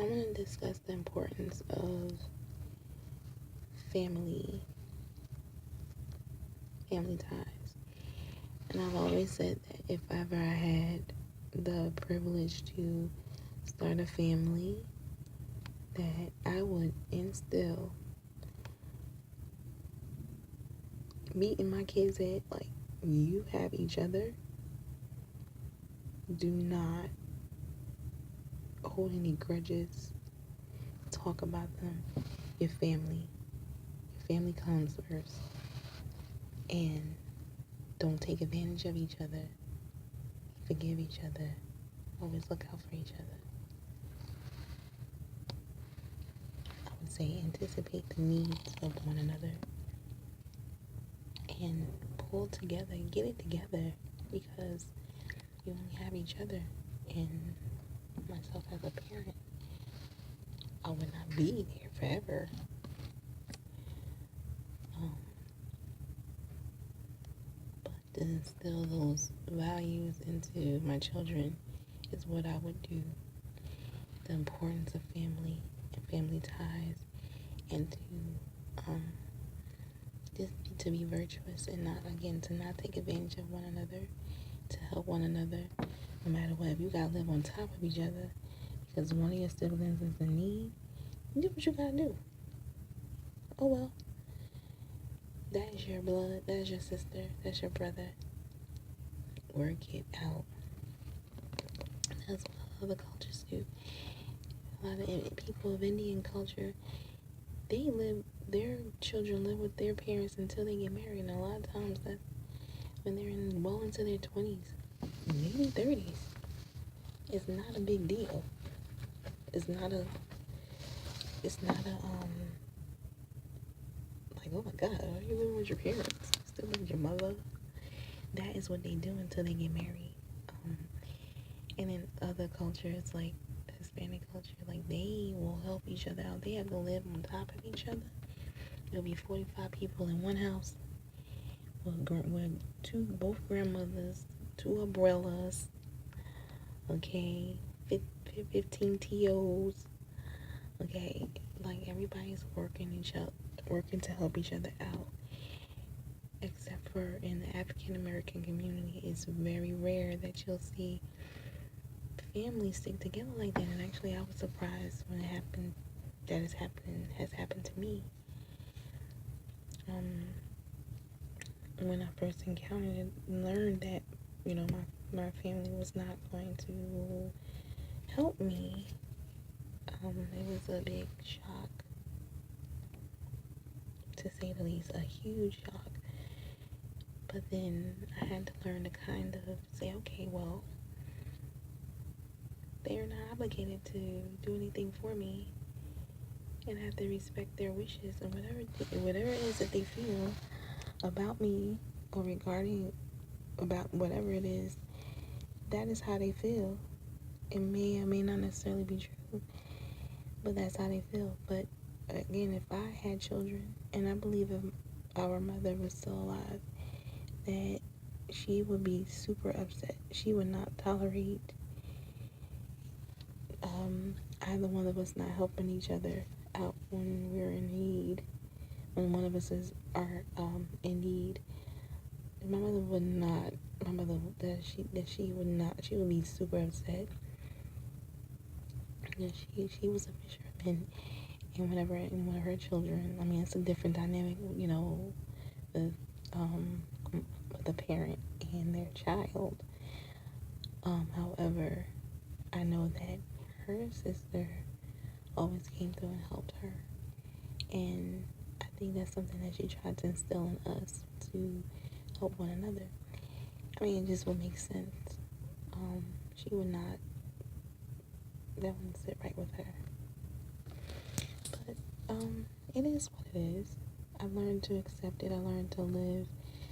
want to discuss the importance of family ties. And I've always said that if ever I had the privilege to start a family, that I would instill meeting my kids at, like, you have each other. Do not hold any grudges. Talk about them. Your family. Your family comes first. And don't take advantage of each other. Forgive each other. Always look out for each other. I would say anticipate the needs of one another. And pull together. Get it together. Because you only have each other. And myself as a parent, I would not be there forever. But to instill those values into my children is what I would do. The importance of family and family ties, and to be virtuous and to not take advantage of one another, to help one another, no matter what. If you gotta live on top of each other because one of your siblings is in need, do what you gotta do. Oh well. That is your blood, that is your sister, that's your brother. Work it out. That's what other cultures do. A lot of people of Indian culture, their children live with their parents until they get married. And a lot of times that's when they're well into their 20s, maybe 30s. It's not a big deal. It's not a like, oh my God, are you living with your parents? Still live with your mother? That is what they do until they get married. And in other cultures, like Hispanic culture, like, they will help each other out. They have to live on top of each other. There'll be 45 people in one house with both grandmothers, 2 umbrellas, okay, 15 TOs, okay, like, everybody's working to help each other out. Except for in the African American community, it's very rare that you'll see families stick together like that. And actually, I was surprised when it happened. That has happened to me. When I first encountered it, learned that, my family was not going to help me. It was a big shock, to say the least, a huge shock. But then I had to learn to kind of say, okay, well, they're not obligated to do anything for me, and I have to respect their wishes, and whatever it is that they feel about me or regarding about whatever it is, that is how they feel. It may or may not necessarily be true, but that's how they feel. But again, if I had children, and I believe if our mother was still alive, that she would be super upset. She would not tolerate either one of us not helping each other out when we're in need, when one of us are in need. My mother would not. My mother she would not. She would be super upset. And she was a fisherman, and one of her children. I mean, it's a different dynamic, with the parent and their child. However, I know that her sister always came through and helped her, and I think that's something that she tried to instill in us, to help one another. I mean, it just would make sense. She would not. That wouldn't sit right with her. But it is what it is. I learned to accept it. I learned to live